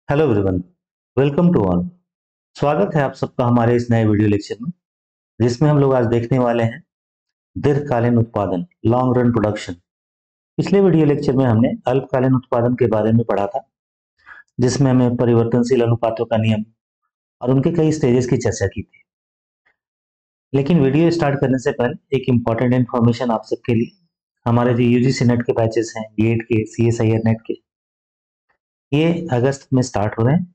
Hello everyone, welcome to all. स्वागत है आप सबका हमारे इस नए वीडियो लेक्चर में, जिसमें हम लोग आज देखने वाले हैं दीर्घकालीन उत्पादन, लॉन्ग रन प्रोडक्शन। पिछले वीडियो लेक्चर में हमने अल्पकालीन उत्पादन के बारे में पढ़ा था, जिसमें हमें परिवर्तनशील अनुपातों का नियम और उनके कई स्टेजेस की चर्चा की थी। लेकिन वीडियो स्टार्ट करने से पहले एक इम्पॉर्टेंट इन्फॉर्मेशन आप सबके लिए। हमारे जो यूजीसी नेट के बैचेस हैं, बीएड के, सीएसआईआर नेट के, ये अगस्त में स्टार्ट हो रहे हैं।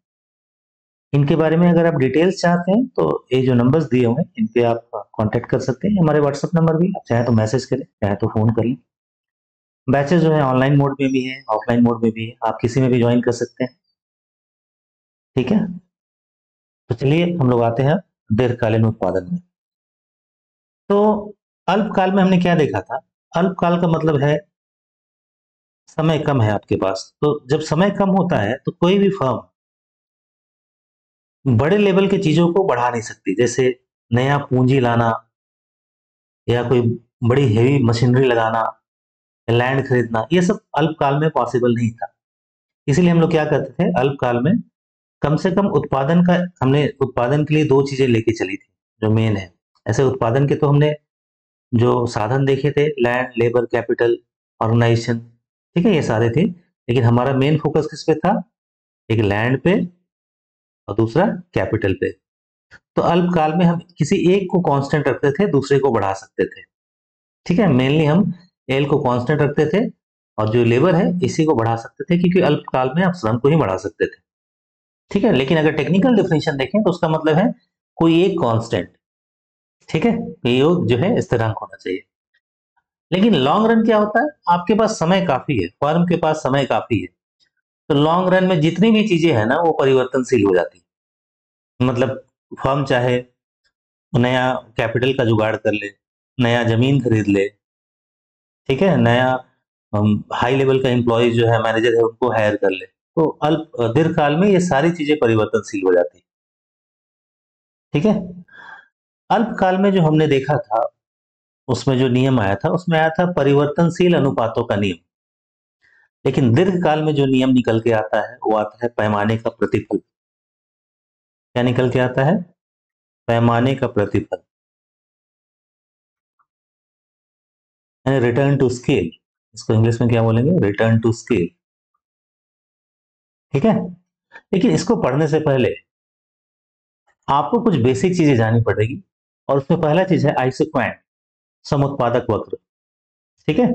इनके बारे में अगर आप डिटेल्स चाहते हैं तो ये जो नंबर्स दिए हुए हैं इन पे आप कांटेक्ट कर सकते हैं। हमारे व्हाट्सएप नंबर भी, आप चाहे तो मैसेज करें, चाहे तो फोन कर लें। बैचेस जो है ऑनलाइन मोड में भी है, ऑफलाइन मोड में भी है, आप किसी में भी ज्वाइन कर सकते हैं। ठीक है, तो चलिए हम लोग आते हैं दीर्घकालीन उत्पादन में। तो अल्पकाल में हमने क्या देखा था? अल्पकाल का मतलब है समय कम है आपके पास। तो जब समय कम होता है तो कोई भी फर्म बड़े लेवल की चीजों को बढ़ा नहीं सकती, जैसे नया पूंजी लाना या कोई बड़ी हेवी मशीनरी लगाना, लैंड खरीदना, ये सब अल्पकाल में पॉसिबल नहीं था। इसीलिए हम लोग क्या करते थे अल्पकाल में, कम से कम उत्पादन का, हमने उत्पादन के लिए दो चीजें लेके चली थी जो मेन है। ऐसे उत्पादन के तो हमने जो साधन देखे थे, लैंड, लेबर, कैपिटल, ऑर्गेनाइजेशन, ठीक है, ये सारे थे। लेकिन हमारा मेन फोकस किस पे था? एक लैंड पे और दूसरा कैपिटल पे। तो अल्पकाल में हम किसी एक को कांस्टेंट रखते थे, दूसरे को बढ़ा सकते थे। ठीक है, मेनली हम एल को कांस्टेंट रखते थे और जो लेबर है इसी को बढ़ा सकते थे, क्योंकि अल्पकाल में आप श्रम को ही बढ़ा सकते थे। ठीक है, लेकिन अगर टेक्निकल डिफिनेशन देखें तो उसका मतलब है कोई एक कांस्टेंट। ठीक है, ये योग जो है स्थिरांक होना चाहिए। लेकिन लॉन्ग रन क्या होता है? आपके पास समय काफी है, फर्म के पास समय काफी है, तो लॉन्ग रन में जितनी भी चीजें हैं ना वो परिवर्तनशील हो जाती है। मतलब फर्म चाहे नया कैपिटल का जुगाड़ कर ले, नया जमीन खरीद ले, ठीक है, नया हाई लेवल का एम्प्लॉय जो है, मैनेजर है, उनको हायर कर ले, तो अल्प दीर्घकाल में ये सारी चीजें परिवर्तनशील हो जाती है। ठीक है, अल्पकाल में जो हमने देखा था उसमें जो नियम आया था, उसमें आया था परिवर्तनशील अनुपातों का नियम। लेकिन दीर्घकाल में जो नियम निकल के आता है वो आता है पैमाने का प्रतिफल। क्या निकल के आता है? पैमाने का प्रतिफल, यानी रिटर्न टू स्केल। इसको इंग्लिश में क्या बोलेंगे? Return to scale. ठीक है, लेकिन इसको पढ़ने से पहले आपको कुछ बेसिक चीजें जाननी पड़ेगी, और उसमें पहला चीज है आइसोक्वांट, समुत्पादक वक्र। ठीक है,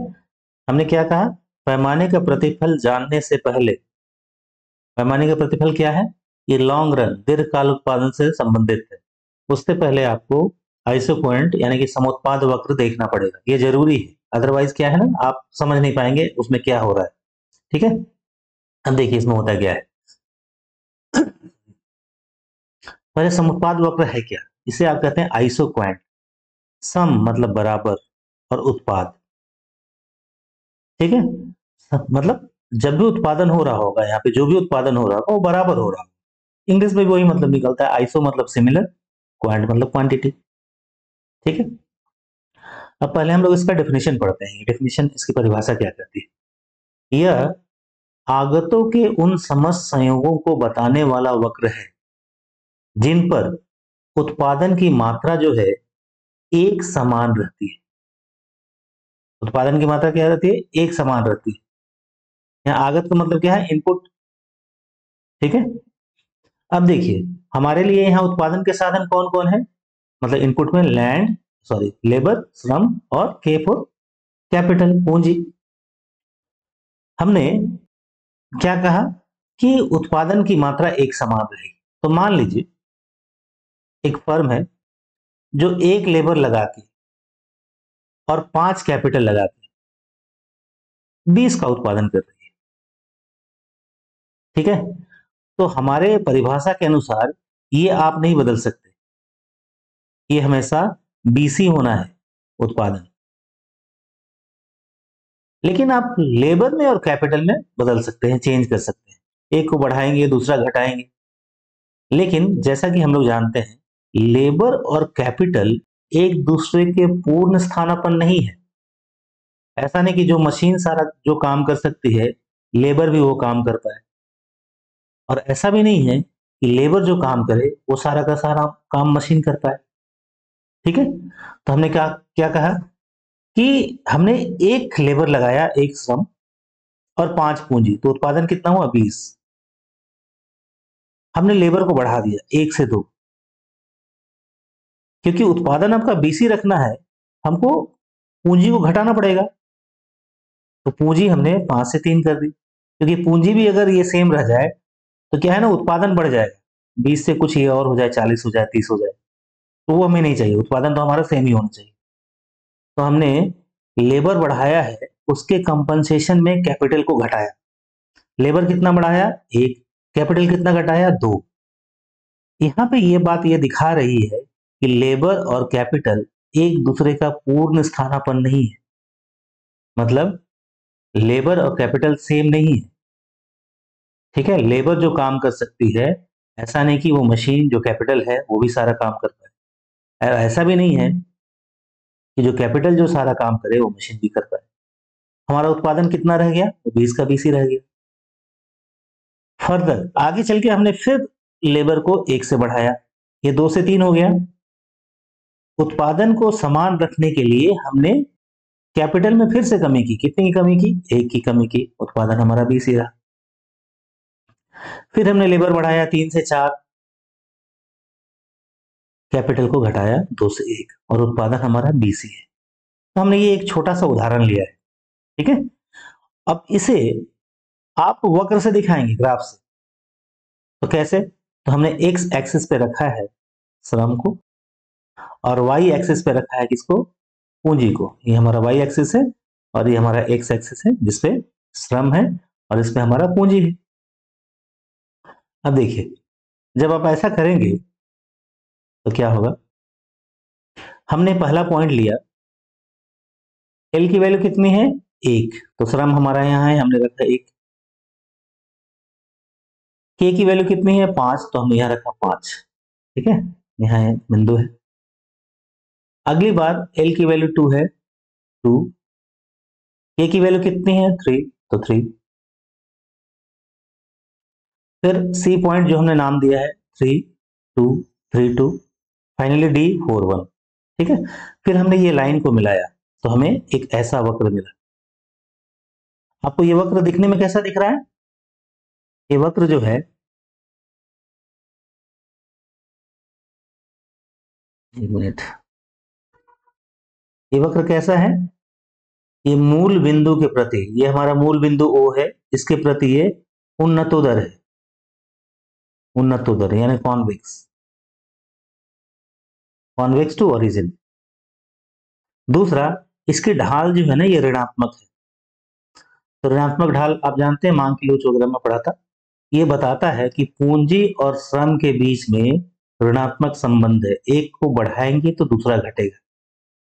हमने क्या कहा? पैमाने का प्रतिफल जानने से पहले, पैमाने का प्रतिफल क्या है? ये लॉन्ग रन, दीर्घकाल उत्पादन से संबंधित है। उससे पहले आपको आइसोक्वांट यानी कि समुत्पाद वक्र देखना पड़ेगा, ये जरूरी है। अदरवाइज क्या है ना, आप समझ नहीं पाएंगे उसमें क्या हो रहा है। ठीक है, अब देखिए इसमें होता क्या है। पहले समुत्पाद वक्र है क्या? इसे आप कहते हैं आइसोक्वांट। सम मतलब बराबर, और उत्पाद। ठीक है, मतलब जब भी उत्पादन हो रहा होगा, यहाँ पे जो भी उत्पादन हो रहा होगा वो बराबर हो रहा होगा। इंग्लिश में भी वही मतलब निकलता है, आइसो मतलब सिमिलर, क्वांट मतलब क्वांटिटी। ठीक है, अब पहले हम लोग इसका डेफिनेशन पढ़ते हैं। डेफिनेशन, इसकी परिभाषा क्या कहती है? यह आगतों के उन समस्त संयोगों को बताने वाला वक्र है जिन पर उत्पादन की मात्रा जो है एक समान रहती है। उत्पादन की मात्रा क्या रहती है? एक समान रहती है। यहाँ आगत का मतलब क्या है? इनपुट। ठीक है, अब देखिए हमारे लिए यहाँ उत्पादन के साधन कौन कौन है? मतलब इनपुट में लैंड, सॉरी लेबर, श्रम, और के फॉर कैपिटल, पूंजी। हमने क्या कहा कि उत्पादन की मात्रा एक समान रहेगी। तो मान लीजिए एक फर्म है जो एक लेबर लगा के और 5 कैपिटल लगा के 20 का उत्पादन कर रही है। ठीक है, तो हमारे परिभाषा के अनुसार ये आप नहीं बदल सकते, ये हमेशा बीसी होना है उत्पादन। लेकिन आप लेबर में और कैपिटल में बदल सकते हैं, चेंज कर सकते हैं, एक को बढ़ाएंगे दूसरा घटाएंगे। लेकिन जैसा कि हम लोग जानते हैं, लेबर और कैपिटल एक दूसरे के पूर्ण स्थानापन्न नहीं है। ऐसा नहीं कि जो मशीन सारा जो काम कर सकती है, लेबर भी वो काम कर पाए। और ऐसा भी नहीं है कि लेबर जो काम करे वो सारा का सारा काम मशीन कर पाए। ठीक है, तो हमने क्या क्या कहा कि हमने एक लेबर लगाया, एक श्रम और 5 पूंजी, तो उत्पादन कितना हुआ 20। हमने लेबर को बढ़ा दिया 1 से 2, क्योंकि उत्पादन आपका 20 ही रखना है, हमको पूंजी को घटाना पड़ेगा। तो पूंजी हमने 5 से 3 कर दी, क्योंकि पूंजी भी अगर ये सेम रह जाए तो क्या है ना, उत्पादन बढ़ जाएगा। 20 से कुछ ये और हो जाए, 40 हो जाए, 30 हो जाए, तो वो हमें नहीं चाहिए। उत्पादन तो हमारा सेम ही होना चाहिए। तो हमने लेबर बढ़ाया है, उसके कंपनसेशन में कैपिटल को घटाया। लेबर कितना बढ़ाया 1, कैपिटल कितना घटाया 2। यहाँ पे ये बात ये दिखा रही है कि लेबर और कैपिटल एक दूसरे का पूर्ण स्थानापन्न नहीं है। मतलब लेबर और कैपिटल सेम नहीं है। ठीक है, लेबर जो काम कर सकती है, ऐसा नहीं कि वो मशीन जो कैपिटल है वो भी सारा काम कर पाए। ऐसा भी नहीं है कि जो कैपिटल जो सारा काम करे वो मशीन भी कर पाए। हमारा उत्पादन कितना रह गया, तो 20 का 20 ही रह गया। फर्दर आगे चल के हमने फिर लेबर को 1 से बढ़ाया, ये 2 से 3 हो गया। उत्पादन को समान रखने के लिए हमने कैपिटल में फिर से कमी की। कितनी की कमी की, 1 की कमी की। उत्पादन हमारा 20 ही रहा। फिर हमने लेबर बढ़ाया 3 से 4, कैपिटल को घटाया 2 से 1, और उत्पादन हमारा 20 ही है। तो हमने ये एक छोटा सा उदाहरण लिया है। ठीक है, अब इसे आप वक्र से दिखाएंगे, ग्राफ से। तो कैसे, तो हमने एक्स एक्सिस पे रखा है श्रम को, और वाई एक्सिस पे रखा है किसको, पूंजी को। ये हमारा वाई एक्सिस है और ये हमारा एक्स एक्सिस है, जिसपे श्रम है और इसपे हमारा पूंजी है। अब देखिए, जब आप ऐसा करेंगे तो क्या होगा। हमने पहला पॉइंट लिया, एल की वैल्यू कितनी है 1, तो श्रम हमारा यहाँ है, हमने रखा 1। के की वैल्यू कितनी है 5, तो हमने यहाँ रखा 5। ठीक है, यहाँ बिंदु है। अगली बार एल की वैल्यू 2 है, 2। के की वैल्यू कितनी है 3, तो 3। फिर सी पॉइंट जो हमने नाम दिया है 3 2 3 2, फाइनली डी 4 1। ठीक है, फिर हमने ये लाइन को मिलाया तो हमें एक ऐसा वक्र मिला। आपको ये वक्र दिखने में कैसा दिख रहा है, ये वक्र जो है, एक मिनट, ये वक्र कैसा है, ये मूल बिंदु के प्रति, ये हमारा मूल बिंदु O है, इसके प्रति ये उन्नतोदर है। उन्नतोदर यानी कॉन्वेक्स, कॉन्वेक्स टू ओरिजिन। दूसरा, इसकी ढाल जो है ना, ये ऋणात्मक है। तो ऋणात्मक ढाल आप जानते हैं, मांग की लोच वगैरह में पढ़ा था। ये बताता है कि पूंजी और श्रम के बीच में ऋणात्मक संबंध है, एक को बढ़ाएंगे तो दूसरा घटेगा।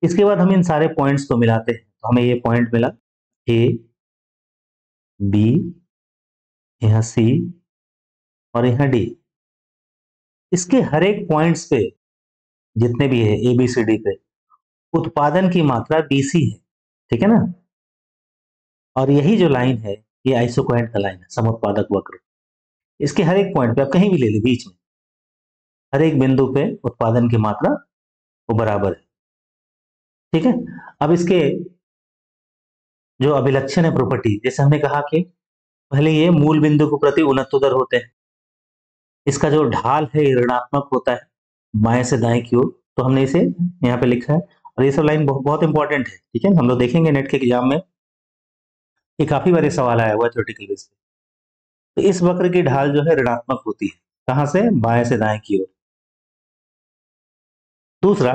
इसके बाद हम इन सारे पॉइंट्स को मिलाते हैं, तो हमें ये पॉइंट मिला ए बी, यहाँ सी और यहाँ डी। इसके हर एक पॉइंट्स पे, जितने भी है ए बी सी डी पे, उत्पादन की मात्रा बीसी है। ठीक है ना, और यही जो लाइन है ये आइसोकोहेरेंट का लाइन है, समुत्पादक वक्र। इसके हर एक पॉइंट पे आप कहीं भी ले ले, बीच में हर एक बिंदु पे उत्पादन की मात्रा वो बराबर है। ठीक है, अब इसके जो अभिलक्षण है प्रॉपर्टी, जैसे हमने कहा कि पहले ये मूल बिंदु के प्रति उन्नतोदर होते हैं, इसका जो ढाल है ये ऋणात्मक होता है बाएं से दाएं की ओर, तो हमने इसे यहाँ पे लिखा है। और ये सब लाइन बहुत बहुत इंपॉर्टेंट है। ठीक है, हम लोग देखेंगे नेट के एग्जाम में, ये काफी बार सवाल आया हुआ है थ्योरेटिकल बेस पे। तो इस वक्र की ढाल जो है ऋणात्मक होती है, कहां से, बाएं से दाएं की ओर। दूसरा,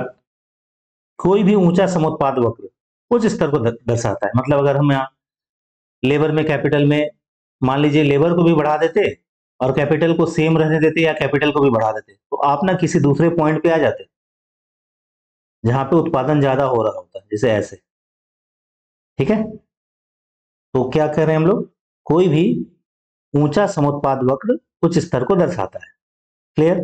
कोई भी ऊंचा समुत्पाद वक्र उच्च स्तर को दर्शाता है। मतलब अगर हम यहाँ लेबर में, कैपिटल में, मान लीजिए लेबर को भी बढ़ा देते और कैपिटल को सेम रहने देते, या कैपिटल को भी बढ़ा देते, तो आप ना किसी दूसरे पॉइंट पे आ जाते जहां पे उत्पादन ज्यादा हो रहा होता है, जैसे ऐसे। ठीक है, तो क्या कर रहे हैं हम लोग, कोई भी ऊंचा समुत्पाद वक्र उच्च स्तर को दर्शाता है। क्लियर।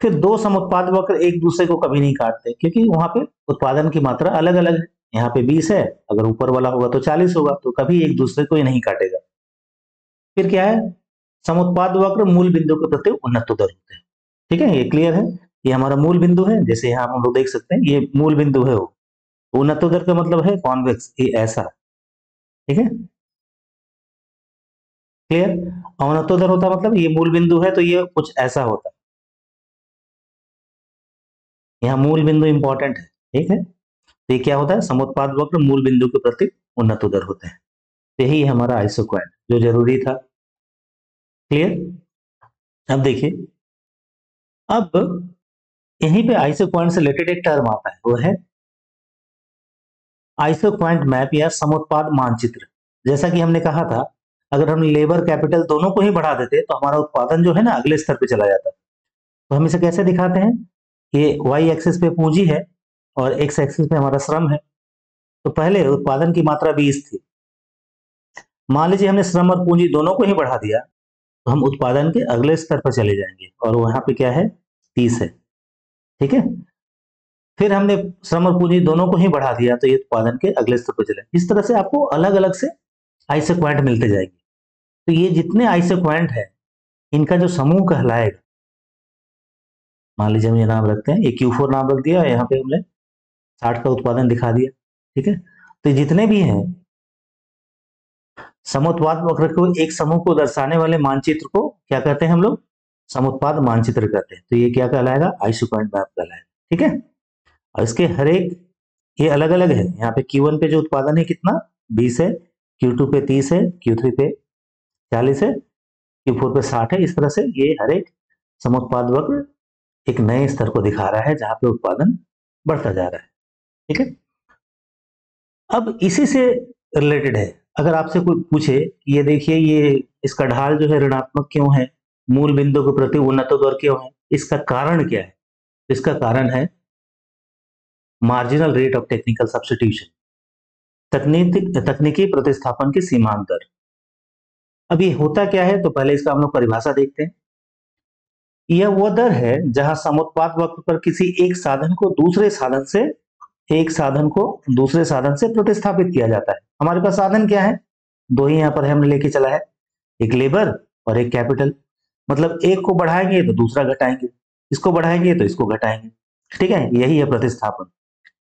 फिर दो समुत्पाद वक्र एक दूसरे को कभी नहीं काटते, क्योंकि वहां पे उत्पादन की मात्रा अलग अलग है। यहाँ पे 20 है, अगर ऊपर वाला होगा तो 40 होगा, तो कभी एक दूसरे को ही नहीं काटेगा। फिर क्या है, समुत्पाद वक्र मूल बिंदु के प्रति उन्नत दर होते हैं। ठीक है, ये क्लियर है। ये हमारा मूल बिंदु है, जैसे यहाँ हम लोग देख सकते हैं, ये मूल बिंदु है। वो उन्नत दर का मतलब है कॉन्वेक्स, ये ऐसा। ठीक है, क्लियर। अवनत दर होता मतलब ये मूल बिंदु है तो ये कुछ ऐसा होता है। यहाँ मूल बिंदु इंपॉर्टेंट है। ठीक है, तो ये क्या होता है, समुत्पाद वक्र मूल बिंदु के प्रति उन्नत दर होते हैं। यही है हमारा आइसोक्वाड जो जरूरी था। क्लियर। अब देखिए, अब यहीं पे आइसोक्वाड से रिलेटेड एक टर्म आता है, वो है आइसोक्वाड मैप या समुत्पाद मानचित्र। जैसा कि हमने कहा था, अगर हम लेबर कैपिटल दोनों को ही बढ़ा देते तो हमारा उत्पादन जो है ना अगले स्तर पे चला जाता। तो हम इसे कैसे दिखाते हैं, ये वाई एक्सिस पे पूंजी है और एक्स एक्सिस पे हमारा श्रम है। तो पहले उत्पादन की मात्रा 20 थी, मान लीजिए हमने श्रम और पूंजी दोनों को ही बढ़ा दिया, तो हम उत्पादन के अगले स्तर पर चले जाएंगे और वहां पे क्या है, 30 है। ठीक है, फिर हमने श्रम और पूंजी दोनों को ही बढ़ा दिया तो ये उत्पादन के अगले स्तर पर चले। इस तरह से आपको अलग अलग से आइसोक्वाड मिलते जाएंगे। तो ये जितने आइसोक्वाड है इनका जो समूह कहलाएगा, मान लीजिए हम ये नाम रखते हैं, ये Q4 नाम रख दिया, यहाँ पे हमने 60 का उत्पादन दिखा दिया। ठीक है, तो जितने भी हैं समुत्पाद वक्र को एक समूह को दर्शाने वाले मानचित्र को क्या कहते हैं हम लोग, समुत्पाद मानचित्र कहते हैं। तो ये क्या कहलाएगा, आइसोक्वाड मैप कहलाएगा। ठीक है, और इसके हर एक ये अलग अलग है। यहाँ पे Q1 पे जो उत्पादन है कितना, 20 है, Q2 पे 30 है, Q3 पे 40 है, Q4 पे 60 है। इस तरह से ये हर एक समुत्पाद वक्र एक नए स्तर को दिखा रहा है जहां पे उत्पादन बढ़ता जा रहा है। ठीक है, अब इसी से रिलेटेड है, अगर आपसे कोई पूछे ये देखिए ये इसका ढाल जो है ऋणात्मक क्यों है, मूल बिंदु के प्रति उन्नत दर क्यों है, इसका कारण क्या है, इसका कारण है marginal rate of technical substitution, तकनीकी प्रतिस्थापन की सीमांत दर। अब ये होता क्या है, तो पहले इसका हम लोग परिभाषा देखते हैं। यह वह दर है जहां समुत्पाद वक्र पर किसी एक साधन को दूसरे साधन से प्रतिस्थापित किया जाता है। हमारे पास साधन क्या है, दो ही यहाँ पर हमने लेके चला है, एक लेबर और एक कैपिटल। मतलब एक को बढ़ाएंगे तो दूसरा घटाएंगे, इसको बढ़ाएंगे तो इसको घटाएंगे। ठीक है, यही है प्रतिस्थापन।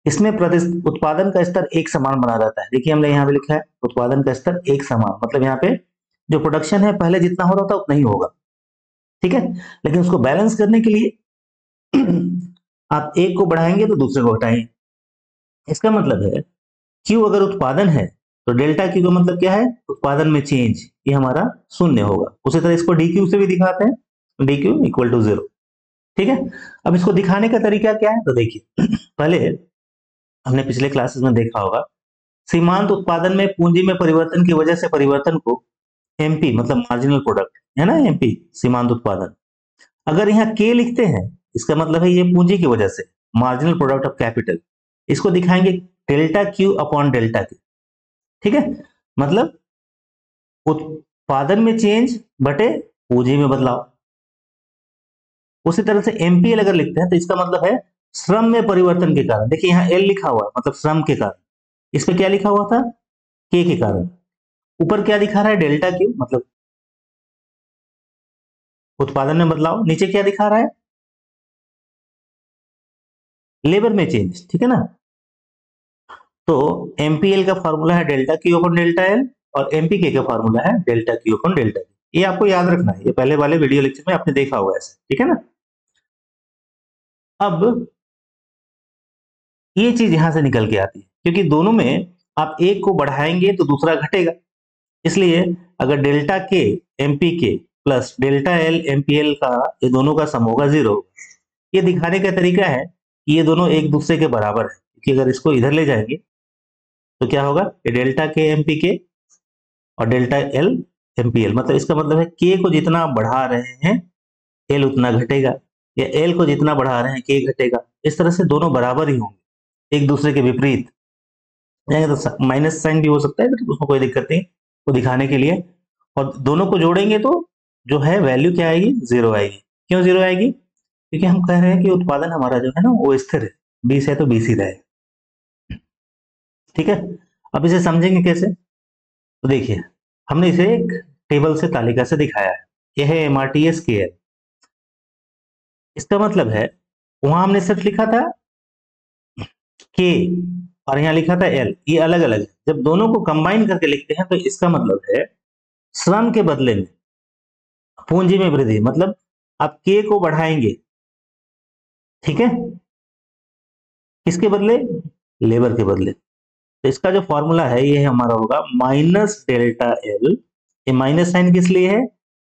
इसमें उत्पादन का स्तर एक समान बना रहता है। देखिए हमने यहाँ पे लिखा है उत्पादन का स्तर एक समान, मतलब यहाँ पे जो प्रोडक्शन है पहले जितना हो रहा था उतना ही होगा। ठीक है, लेकिन उसको बैलेंस करने के लिए आप एक को बढ़ाएंगे तो दूसरे को घटाएंगे। इसका मतलब है क्यू अगर उत्पादन है तो डेल्टा क्यू का मतलब क्या है, उत्पादन में चेंज, ये हमारा शून्य होगा। उसी तरह इसको डी क्यू से भी दिखाते हैं, डी क्यू इक्वल टू 0। ठीक है, अब इसको दिखाने का तरीका क्या है, तो देखिए पहले हमने पिछले क्लासेस में देखा होगा, सीमांत उत्पादन में पूंजी में परिवर्तन की वजह से परिवर्तन को एमपी मतलब मार्जिनल प्रोडक्ट है ना, एमपी सीमांत उत्पादन। अगर यहाँ के लिखते हैं इसका मतलब है ये पूंजी की वजह से मार्जिनल प्रोडक्ट ऑफ कैपिटल, इसको दिखाएंगे delta Q upon delta Q. ठीक है, मतलब उत्पादन में चेंज बटे पूंजी में बदलाव। उसी तरह से एमपीएल अगर लिखते हैं तो इसका मतलब है श्रम में परिवर्तन के कारण। देखिए यहाँ एल लिखा हुआ है मतलब श्रम के कारण, इस पे क्या लिखा हुआ था, के कारण। ऊपर क्या दिखा रहा है, डेल्टा क्यू मतलब उत्पादन में बदलाव, नीचे क्या दिखा रहा है, लेबर में चेंज। ठीक है ना, तो एमपीएल का फॉर्मूला है delta Q upon delta L और एमपीके का फॉर्मूला है delta Q upon delta Q. ये आपको याद रखना है, ये पहले वाले वीडियो लेक्चर में आपने देखा होगा ऐसे। ठीक है ना, अब ये चीज यहां से निकल के आती है क्योंकि दोनों में आप एक को बढ़ाएंगे तो दूसरा घटेगा। इसलिए अगर डेल्टा के एमपी के प्लस डेल्टा एल एमपीएल का ये दोनों का सम होगा 0। ये दिखाने का तरीका है कि ये दोनों एक दूसरे के बराबर है, क्योंकि अगर इसको इधर ले जाएंगे तो क्या होगा, ये डेल्टा के एमपी के और डेल्टा एल एमपीएल, मतलब इसका मतलब है के को जितना बढ़ा रहे हैं एल उतना घटेगा, या एल को जितना बढ़ा रहे हैं के घटेगा। इस तरह से दोनों बराबर ही होंगे, एक दूसरे के विपरीत। तो माइनस साइन भी हो सकता है तो उसमें कोई दिक्कत नहीं, वो दिखाने के लिए। और दोनों को जोड़ेंगे तो जो है वैल्यू क्या आएगी, 0 आएगी। क्यों 0 आएगी, क्योंकि हम कह रहे हैं कि उत्पादन हमारा जो है ना वो स्थिर है, 20 है तो 20 ही रहेगा। ठीक है, अब इसे समझेंगे कैसे, तो देखिए हमने इसे एक टेबल से तालिका से दिखाया है। यह है MRTS KL। इसका मतलब है वहां हमने सिर्फ लिखा था K और यहाँ लिखा था L, ये अलग अलग है। जब दोनों को कंबाइन करके लिखते हैं तो इसका मतलब है श्रम के बदले में पूंजी में वृद्धि, मतलब आप K को बढ़ाएंगे, ठीक है, किसके बदले? लेबर के बदले। तो इसका जो फॉर्मूला है ये हमारा होगा माइनस डेल्टा एल। ये माइनस साइन किस लिए है?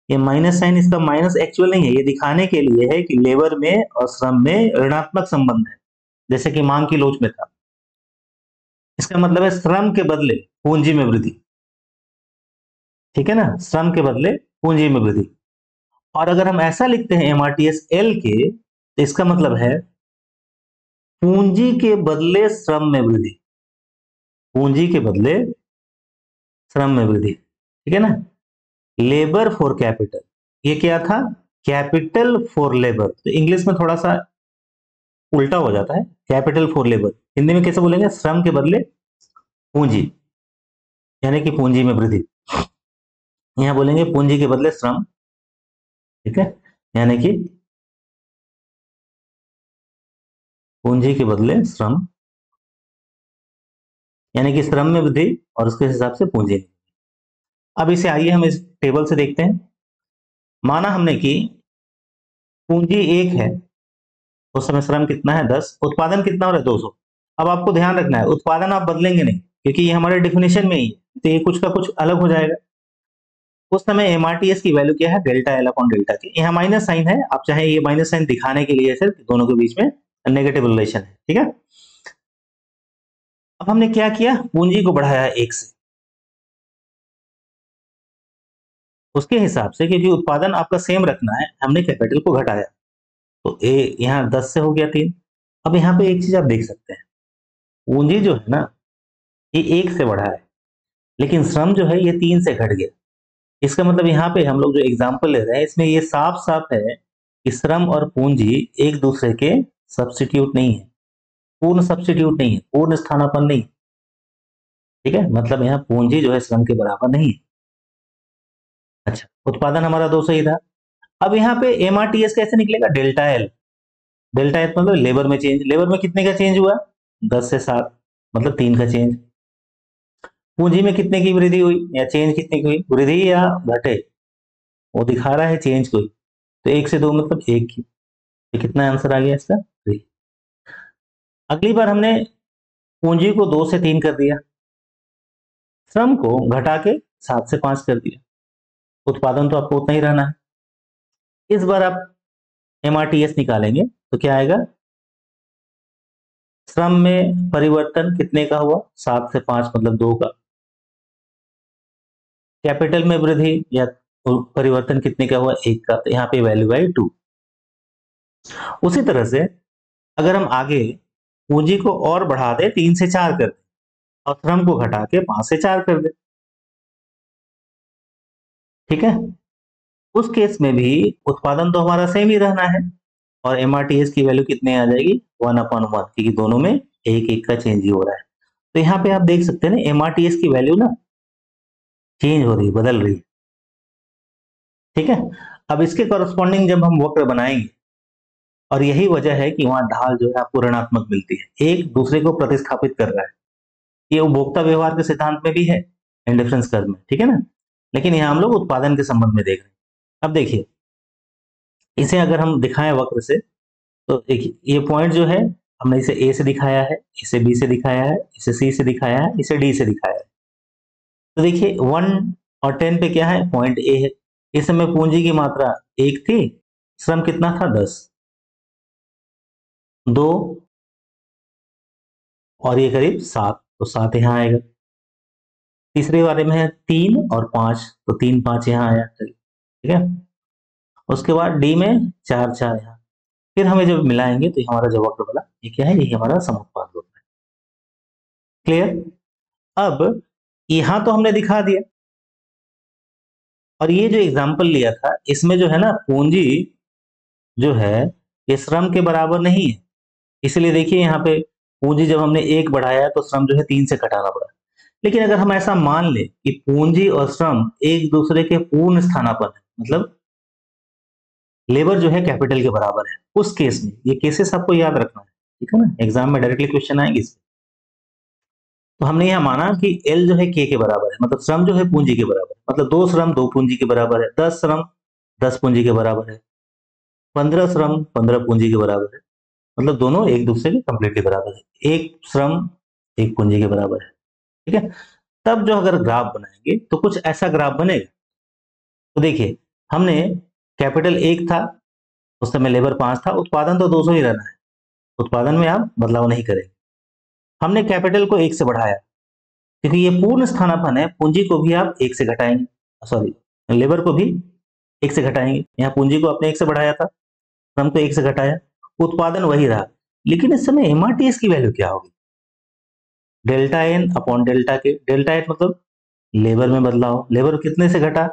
ये माइनस साइन इसका माइनस एक्चुअल नहीं है, ये दिखाने के लिए है कि लेबर में और श्रम में ऋणात्मक संबंध है, जैसे कि मांग की लोच में था। इसका मतलब है श्रम के बदले पूंजी में वृद्धि, ठीक है ना, श्रम के बदले पूंजी में वृद्धि। और अगर हम ऐसा लिखते हैं MRTS L के, तो इसका मतलब है पूंजी के बदले श्रम में वृद्धि, पूंजी के बदले श्रम में वृद्धि, ठीक है ना। लेबर फॉर कैपिटल, ये क्या था? Capital for labour. तो इंग्लिश में थोड़ा सा उल्टा हो जाता है, कैपिटल फॉर लेबर। हिंदी में कैसे बोलेंगे? श्रम के बदले पूंजी, यानी कि पूंजी में वृद्धि। यहां बोलेंगे पूंजी के बदले श्रम, ठीक है, यानी कि पूंजी के बदले श्रम, यानी कि श्रम में वृद्धि और उसके हिसाब से पूंजी। अब इसे आइए हम इस टेबल से देखते हैं। माना हमने कि पूंजी 1 है, उस समय श्रम कितना है? 10, उत्पादन कितना हो रहा है? 200। अब आपको ध्यान रखना है उत्पादन आप बदलेंगे नहीं, क्योंकि ये हमारे डिफिनेशन में ही है, तो ये कुछ का कुछ अलग हो जाएगा। उस समय MRTS की वैल्यू क्या है? डेल्टा एल अपॉन डेल्टा के। यहाँ माइनस साइन है, आप चाहे ये माइनस साइन दिखाने के लिए सिर्फ दोनों के बीच में नेगेटिव रिलेशन है, ठीक है। अब हमने क्या किया? पूंजी को बढ़ाया 1 से, उसके हिसाब से, क्योंकि उत्पादन आपका सेम रखना है, हमने कैपिटल को घटाया, तो ए यहाँ 10 से हो गया 3। अब यहाँ पे एक चीज आप देख सकते हैं, पूंजी जो है ना ये 1 से बढ़ा है, लेकिन श्रम जो है ये 3 से घट गया। इसका मतलब यहाँ पे हम लोग जो एग्जाम्पल ले रहे हैं इसमें ये साफ साफ है कि श्रम और पूंजी एक दूसरे के सब्स्टिट्यूट नहीं है, पूर्ण सब्स्टिट्यूट नहीं है, पूर्ण स्थानापन्न नहीं, ठीक है। मतलब यहाँ पूंजी जो है श्रम के बराबर नहीं है। अच्छा, उत्पादन हमारा 200 ही था। अब यहाँ पे MRTS कैसे निकलेगा? Delta L. डेल्टा एल मतलब लेबर में चेंज, लेबर में कितने का चेंज हुआ? 10 से 7, मतलब 3 का चेंज। पूंजी में कितने की वृद्धि हुई या चेंज कितने की हुई? वृद्धि या घटे? वो दिखा रहा है चेंज कोई, तो 1 से 2 मतलब 1 की। तो कितना आंसर आ गया इसका? 3। अगली बार हमने पूंजी को 2 से 3 कर दिया, श्रम को घटा के 7 से 5 कर दिया, उत्पादन तो आपको उतना ही रहना है। इस बार आप MRTS निकालेंगे तो क्या आएगा? श्रम में परिवर्तन कितने का हुआ? 7 से 5 मतलब 2 का। कैपिटल में वृद्धि या परिवर्तन कितने का हुआ? 1 का। तो यहाँ पे वैल्यू आई 2। उसी तरह से अगर हम आगे पूंजी को और बढ़ा दे, 3 से 4 कर दे, और श्रम को घटा के 5 से 4 कर दे, ठीक है, उस केस में भी उत्पादन तो हमारा सेम ही रहना है, और MRTS की वैल्यू कितने आ जाएगी? 1/1, क्योंकि दोनों में 1/1 का चेंज ही हो रहा है। तो यहाँ पे आप देख सकते हैं ना MRTS की वैल्यू ना चेंज हो रही है, बदल रही है, ठीक है। अब इसके कॉरस्पॉन्डिंग जब हम वक्र बनाएंगे, और यही वजह है कि वहां ढाल जो है आपको ऋणात्मक मिलती है, एक दूसरे को प्रतिस्थापित कर रहा है। ये उपभोक्ता व्यवहार के सिद्धांत में भी है, इंडिफरेंस कर्व में, ठीक है ना, लेकिन यहाँ हम लोग उत्पादन के संबंध में देख रहे हैं। अब देखिए, इसे अगर हम दिखाएं वक्र से, तो देखिए ये पॉइंट जो है हमने इसे A से दिखाया है, इसे B से दिखाया है, इसे C से दिखाया है, इसे D से दिखाया है। तो देखिए 1 और 10 पे क्या है? पॉइंट A है। इस समय पूंजी की मात्रा 1 थी, श्रम कितना था? 10, 2 और ये करीब 7, तो 7 यहाँ आएगा। तीसरे वाले में है 3 और 5, तो 3 5 यहाँ आया, ठीक है। उसके बाद डी में 4 4 यहाँ, फिर हमें जब मिलाएंगे तो हमारा जो वक्र बना ये क्या है? यही हमारा समुत्पाद वक्र है। क्लियर? अब यहां तो हमने दिखा दिया, और ये जो एग्जाम्पल लिया था इसमें जो है ना पूंजी जो है ये श्रम के बराबर नहीं है, इसलिए देखिए यहाँ पे पूंजी जब हमने 1 बढ़ाया तो श्रम जो है 3 से घटाना पड़ा। लेकिन अगर हम ऐसा मान ले कि पूंजी और श्रम एक दूसरे के पूर्ण स्थानापन्न है, मतलब लेबर जो है कैपिटल के बराबर है, उस केस में, ये केसेस आपको याद रखना है, ठीक है ना, एग्जाम में डायरेक्टली क्वेश्चन आएंगे इस पे। तो हमने यह माना कि एल जो है के के बराबर है, मतलब श्रम जो है पूंजी के बराबर है, मतलब 2 श्रम 2 पूंजी के बराबर है, 10 श्रम 10 पूंजी के बराबर है, 15 श्रम 15 पूंजी के बराबर है, मतलब दोनों एक दूसरे के कंप्लीटली बराबर है, एक श्रम एक पूंजी के बराबर है, ठीक है। तब जो अगर ग्राफ बनाएंगे तो कुछ ऐसा ग्राफ बनेगा। तो देखिए, हमने कैपिटल 1 था, उस समय लेबर 5 था, उत्पादन तो 200 ही रहना है, उत्पादन में आप बदलाव नहीं करेंगे। हमने कैपिटल को 1 से बढ़ाया, क्योंकि ये पूर्ण स्थानापन्न है, पूंजी को भी आप 1 से घटाएंगे, सॉरी लेबर को भी 1 से घटाएंगे, यहाँ पूंजी को आपने 1 से बढ़ाया था, श्रम को 1 से घटाया, उत्पादन वही रहा। लेकिन इस समय एमआरटीएस की वैल्यू क्या होगी? डेल्टा एन अपॉन डेल्टा के, डेल्टा एन मतलब लेबर में बदलाव, लेबर कितने से घटा?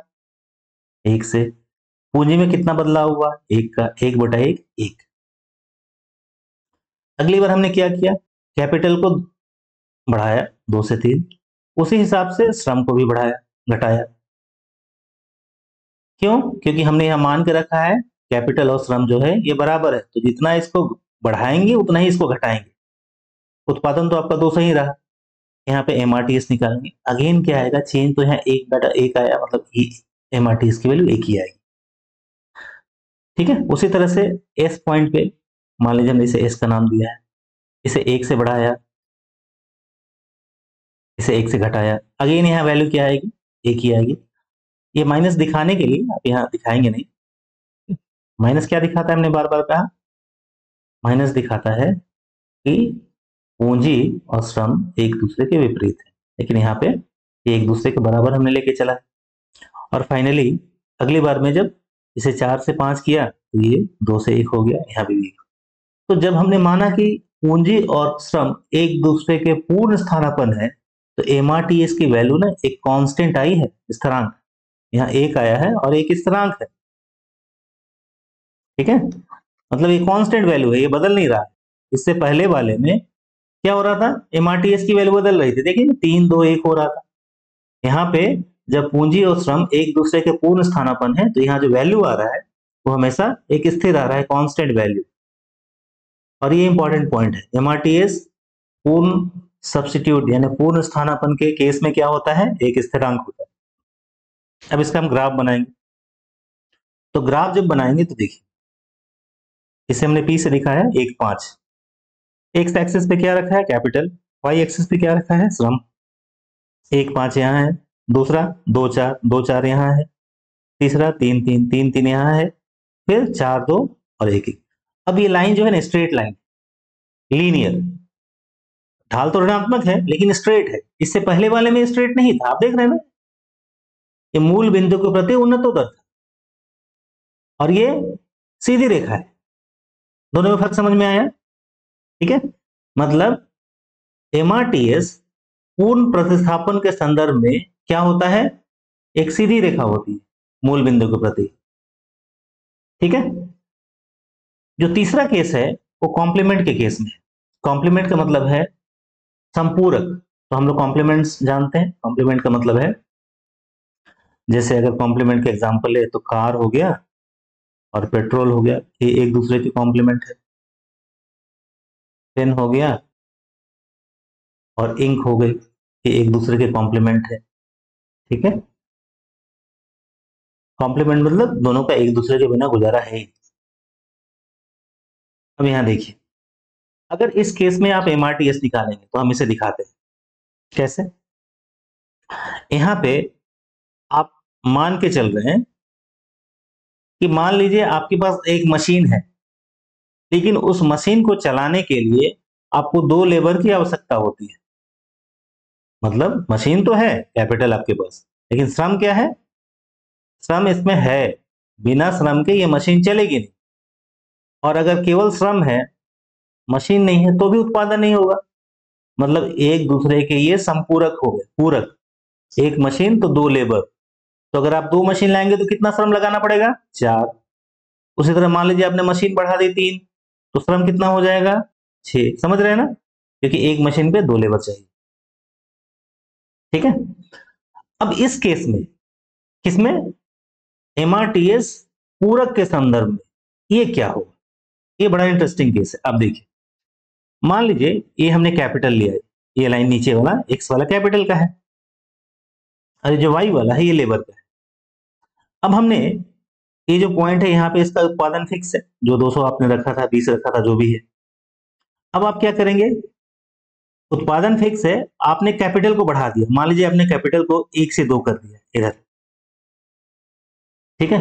1 से। पूंजी में कितना बदलाव हुआ? 1 का, 1/1 1। अगली बार हमने क्या किया? कैपिटल को बढ़ाया 2 से 3, उसी हिसाब से श्रम को भी बढ़ाया, घटाया। क्यों? क्योंकि हमने यह मान के रखा है कैपिटल और श्रम जो है ये बराबर है, तो जितना इसको बढ़ाएंगे उतना ही इसको घटाएंगे। उत्पादन तो आपका 200 ही रहा, यहाँ पे एमआरटीएस निकालेंगे, अगेन क्या आएगा? चेंज तो यहाँ 1/1 आया, मतलब एमआरटीएस की वैल्यू 1 ही आएगी, ठीक है। उसी तरह से एस पॉइंट पे मान लीजिए हमने इसे एस का नाम दिया है, इसे 1 से बढ़ाया, इसे 1 से घटाया, अगेन यहाँ वैल्यू क्या आएगी? 1 ही आएगी। ये माइनस दिखाने के लिए आप यहाँ दिखाएंगे नहीं, माइनस क्या दिखाता है? हमने बार बार कहा, माइनस दिखाता है कि पूंजी और श्रम एक दूसरे के विपरीत है, लेकिन यहाँ पे ये एक दूसरे के बराबर हमने लेके चला है। और फाइनली अगली बार में जब इसे 4 से 5 किया तो ये 2 से 1 हो गया, यहाँ भी 1। तो जब हमने माना कि पूंजी और श्रम एक दूसरे के पूर्ण स्थानापन्न है, तो एमआरटीएस की वैल्यू ना एक कांस्टेंट आई है, स्थिरांक, यहाँ 1 आया है और एक स्थिरांक है, ठीक है। मतलब ये कांस्टेंट वैल्यू है, ये बदल नहीं रहा। इससे पहले वाले में क्या हो रहा था? एमआरटीएस की वैल्यू बदल रही थी, देखिए 3 2 1 हो रहा था। यहाँ पे जब पूंजी और श्रम एक दूसरे के पूर्ण स्थानापन्न है, तो यहाँ जो वैल्यू आ रहा है वो हमेशा एक स्थिर आ रहा है, कांस्टेंट वैल्यू। और ये इंपॉर्टेंट पॉइंट है, एमआरटीएस पूर्ण सब्स्टिट्यूट यानी पूर्ण स्थानापन्न के केस में क्या होता है? एक स्थिरांक होता है। अब इसका हम ग्राफ बनाएंगे, तो ग्राफ जब बनाएंगे तो देखिए, इसे हमने पी से लिखा है 1 5, एक्स एक्सिस पे क्या रखा है? कैपिटल, वाई एक्सिस पे क्या रखा है? श्रम। 1 5 यहाँ है, दूसरा 2 4 2 4 यहाँ है, तीसरा 3 3 3 3 यहाँ है, फिर 4 2 और 1 1। अब ये लाइन जो है ना स्ट्रेट लाइन, लीनियर, ढाल तो ऋणात्मक है लेकिन स्ट्रेट है, इससे पहले वाले में स्ट्रेट नहीं था, आप देख रहे हैं ना, ये मूल बिंदु के प्रति उन्नतोत्तर था, और ये सीधी रेखा है। दोनों में फर्क समझ में आया? ठीक है, मतलब एमआरटीएस पूर्ण प्रतिस्थापन के संदर्भ में क्या होता है? एक सीधी रेखा होती है मूल बिंदु के प्रति, ठीक है। जो तीसरा केस है वो कॉम्प्लीमेंट के केस में, कॉम्प्लीमेंट का मतलब है संपूरक। तो हम लोग कॉम्प्लीमेंट्स जानते हैं, कॉम्प्लीमेंट का मतलब है, जैसे अगर कॉम्प्लीमेंट का एग्जांपल ले तो कार हो गया और पेट्रोल हो गया, ये एक दूसरे के कॉम्प्लीमेंट है। पेन हो गया और इंक हो गई, ये एक दूसरे के कॉम्प्लीमेंट है, ठीक है। कॉम्प्लीमेंट मतलब दोनों का एक दूसरे के बिना गुजारा है ही। अब यहां देखिए, अगर इस केस में आप एमआरटीएस निकालेंगे तो हम इसे दिखाते हैं कैसे। यहां पे आप मान के चल रहे हैं कि मान लीजिए आपके पास एक मशीन है, लेकिन उस मशीन को चलाने के लिए आपको 2 लेबर की आवश्यकता होती है। मतलब मशीन तो है, कैपिटल आपके पास, लेकिन श्रम क्या है? श्रम इसमें है, बिना श्रम के ये मशीन चलेगी नहीं। और अगर केवल श्रम है, मशीन नहीं है, तो भी उत्पादन नहीं होगा। मतलब एक दूसरे के ये संपूरक हो गए, पूरक, एक मशीन तो 2 लेबर। तो अगर आप 2 मशीन लाएंगे तो कितना श्रम लगाना पड़ेगा? 4। उसी तरह मान लीजिए आपने मशीन बढ़ा दी 3, तो श्रम कितना हो जाएगा? 6। समझ रहे हैं ना, क्योंकि एक मशीन पे 2 लेबर चाहिए, ठीक है। अब इस केस में, किसमें? एमआरटीएस पूरक के संदर्भ में ये क्या होगा, ये बड़ा इंटरेस्टिंग केस है। अब देखिए, मान लीजिए ये हमने कैपिटल लिया है, ये लाइन नीचे वाला एक्स वाला कैपिटल का है, और जो वाई वाला है ये लेबर का है। अब हमने ये जो पॉइंट है यहाँ पे इसका उत्पादन फिक्स है, जो 200 आपने रखा था, 20 रखा था, जो भी है। अब आप क्या करेंगे, उत्पादन फिक्स है, आपने कैपिटल को बढ़ा दिया, मान लीजिए आपने कैपिटल को 1 से 2 कर दिया इधर, ठीक है।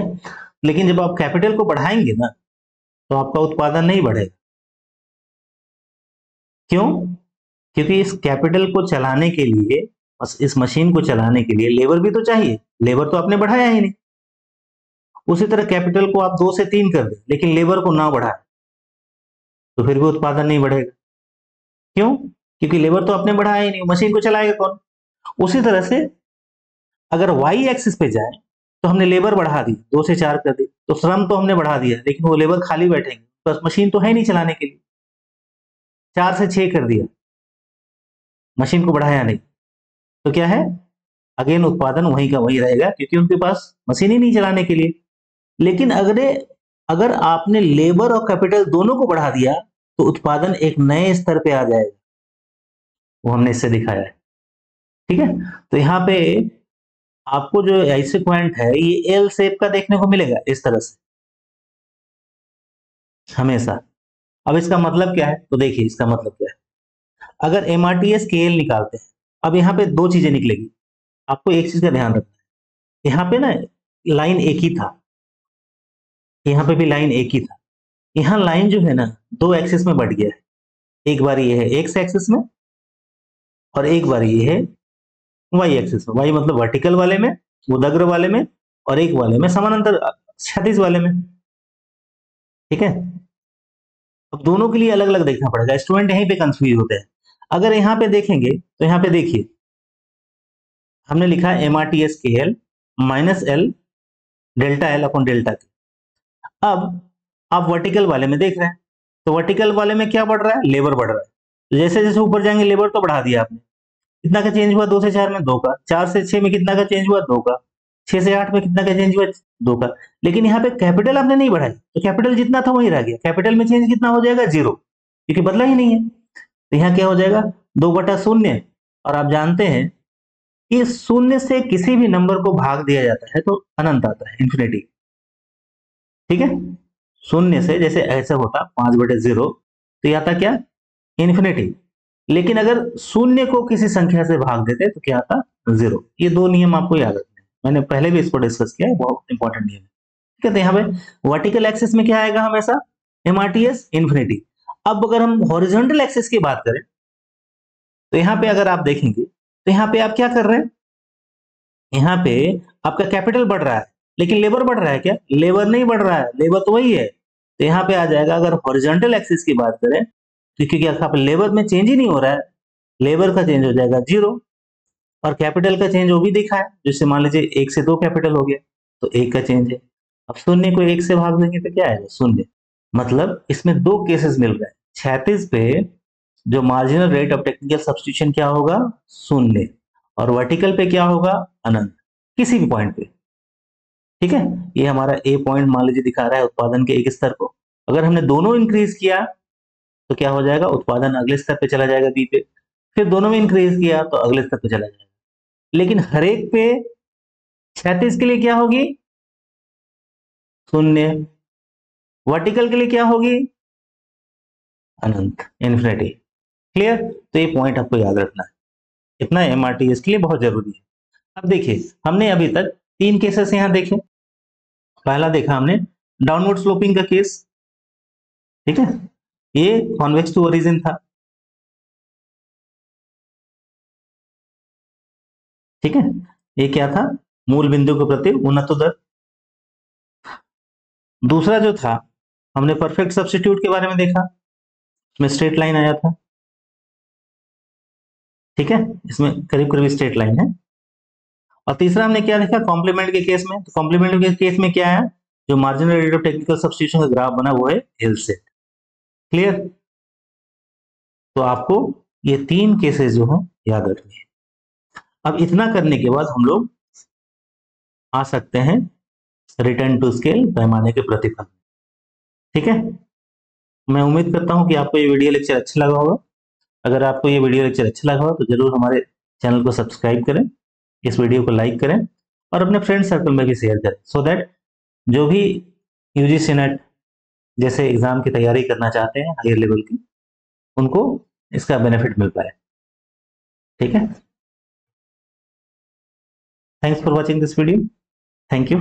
लेकिन जब आप कैपिटल को बढ़ाएंगे ना तो आपका उत्पादन नहीं बढ़ेगा। क्यों? क्योंकि इस कैपिटल को चलाने के लिए, इस मशीन को चलाने के लिए लेबर भी तो चाहिए, लेबर तो आपने बढ़ाया ही नहीं। उसी तरह कैपिटल को आप 2 से 3 कर दें लेकिन लेबर को ना बढ़ाए तो फिर भी उत्पादन नहीं बढ़ेगा। क्यों? क्योंकि लेबर तो आपने बढ़ाया ही नहीं, मशीन को चलाएगा कौन? उसी तरह से अगर वाई एक्सिस पे जाए तो हमने लेबर बढ़ा दी, 2 से 4 कर दी, तो श्रम तो हमने बढ़ा दिया लेकिन वो लेबर खाली बैठेंगे, बस मशीन तो है नहीं चलाने के लिए। 4 से 6 कर दिया, मशीन को बढ़ाया नहीं, तो क्या है, अगेन उत्पादन वही का वही रहेगा क्योंकि उनके पास मशीन ही नहीं चलाने के लिए। लेकिन अगर अगर आपने लेबर और कैपिटल दोनों को बढ़ा दिया तो उत्पादन एक नए स्तर पे आ जाएगा, वो हमने इससे दिखाया है, ठीक है। तो यहाँ पे आपको जो ऐसे पॉइंट है ये एल शेप का देखने को मिलेगा इस तरह से हमेशा। अब इसका मतलब क्या है, तो देखिए इसका मतलब क्या है, अगर एमआरटीएस के एल निकालते हैं, अब यहाँ पे दो चीजें निकलेगी, आपको एक चीज का ध्यान रखना है, यहाँ पे ना लाइन एक ही था, यहाँ पे भी लाइन एक ही था, यहाँ लाइन जो है ना दो एक्सिस में बढ़ गया है, एक बार ये है एक्स एक्सिस में और एक बार ये है वाई एक्सिस में। वाई मतलब वर्टिकल वाले में, उदग्र वाले में, और एक वाले में समानांतर क्षैतिज वाले में, ठीक है। अब दोनों के लिए अलग अलग देखना पड़ेगा, स्टूडेंट यहीं पे कंफ्यूज होते हैं। अगर यहाँ पे देखेंगे तो यहाँ पे देखिए हमने लिखा है एम आर टी एस के L minus L delta L upon delta के। अब आप वर्टिकल वाले में देख रहे हैं तो वर्टिकल वाले में क्या बढ़ रहा है, लेबर बढ़ रहा है, तो जैसे जैसे ऊपर जाएंगे लेबर तो बढ़ा दिया आपने, कितना का चेंज हुआ, 2 से 4 में 2 का, 4 से 6 में कितना का चेंज हुआ, 2 का, 6 से 8 में कितना का चेंज हुआ, 2 का। लेकिन यहाँ पे कैपिटल आपने नहीं बढ़ाई तो कैपिटल जितना था वही रह गया, कैपिटल में चेंज कितना हो जाएगा, 0, क्योंकि बदला ही नहीं है। तो यहाँ क्या हो जाएगा, 2/0। और आप जानते हैं कि शून्य से किसी भी नंबर को भाग दिया जाता है तो अनंत आता है, इंफिनिटी, ठीक है। शून्य से जैसे ऐसे होता 5/0 तो यह आता क्या, इंफिनिटी। लेकिन अगर शून्य को किसी संख्या से भाग देते तो क्या आता, 0। ये दो नियम आपको याद रखने हैं, मैंने पहले भी इसको डिस्कस किया है, बहुत इंपॉर्टेंट नियम है, ठीक है। तो यहाँ पे वर्टिकल एक्सिस में क्या आएगा हमेशा, एमआरटीएस इंफिनिटी। अब अगर हम हॉरिजॉन्टल एक्सिस की बात करें तो यहाँ पे अगर आप देखेंगे तो यहाँ पे आप क्या कर रहे हैं, यहाँ पे आपका कैपिटल बढ़ रहा है लेकिन लेबर बढ़ रहा है क्या, लेबर नहीं बढ़ रहा है, लेबर तो वही है। तो यहाँ पे आ जाएगा, अगर हॉरिजॉन्टल एक्सिस की बात करें तो क्योंकि यहाँ पे लेबर में चेंज ही नहीं हो रहा है, लेबर का चेंज हो जाएगा 0 और कैपिटल का चेंज वो भी दिखा है, जैसे मान लीजिए 1 से 2 कैपिटल हो गया तो 1 का चेंज है। अब शून्य को 1 से भाग देंगे तो क्या आएगा, शून्य। मतलब इसमें दो केसेस मिल रहे हैं, क्षैतिज पे जो marginal rate of technical substitution क्या होगा, शून्य, और वर्टिकल पे क्या होगा, अनंत, किसी भी पॉइंट पे, ठीक है। ये हमारा ए पॉइंट मान लीजिए दिखा रहा है उत्पादन के एक स्तर को, अगर हमने दोनों इंक्रीज किया तो क्या हो जाएगा, उत्पादन अगले स्तर पे चला जाएगा बी पे, फिर दोनों में इंक्रीज किया तो अगले स्तर पे चला जाएगा। लेकिन हर एक पे 36 के लिए क्या होगी, शून्य, वर्टिकल के लिए क्या होगी, अनंत, इन्फिनिटी। क्लियर? तो ये पॉइंट आपको याद रखना है, इतना एमआरटीएस के लिए बहुत जरूरी है। अब देखिए हमने अभी तक 3 केसेस यहां देखे। पहला देखा हमने डाउनवर्ड स्लोपिंग का केस, ठीक है, ये कॉन्वेक्स टू ओरिजिन था, ठीक है। ये क्या था, मूल बिंदु के प्रति उन्नत दर। दूसरा जो था हमने परफेक्ट सब्स्टिट्यूट के बारे में देखा, इसमें स्ट्रेट लाइन आया था, ठीक है, इसमें करीब करीब स्ट्रेट लाइन है। और तीसरा हमने क्या देखा, कॉम्प्लीमेंट के केस में, तो कॉम्प्लीमेंट के केस में क्या है, जो marginal rate of technical substitution का ग्राफ बना वो है एल सेट। क्लियर? तो आपको ये 3 केसेस जो है याद रखनी है। अब इतना करने के बाद हम लोग आ सकते हैं रिटर्न टू स्केल, पैमाने के प्रतिफल। ठीक है, मैं उम्मीद करता हूं कि आपको ये वीडियो लेक्चर अच्छा लगा होगा। अगर आपको ये वीडियो लेक्चर अच्छा लगा हो तो जरूर हमारे चैनल को सब्सक्राइब करें, इस वीडियो को लाइक करें और अपने फ्रेंड सर्कल में भी शेयर करें, सो दैट जो भी यूजीसी नेट जैसे एग्जाम की तैयारी करना चाहते हैं हायर लेवल की, उनको इसका बेनिफिट मिल पाए। ठीक है, thanks for watching this video, thank you.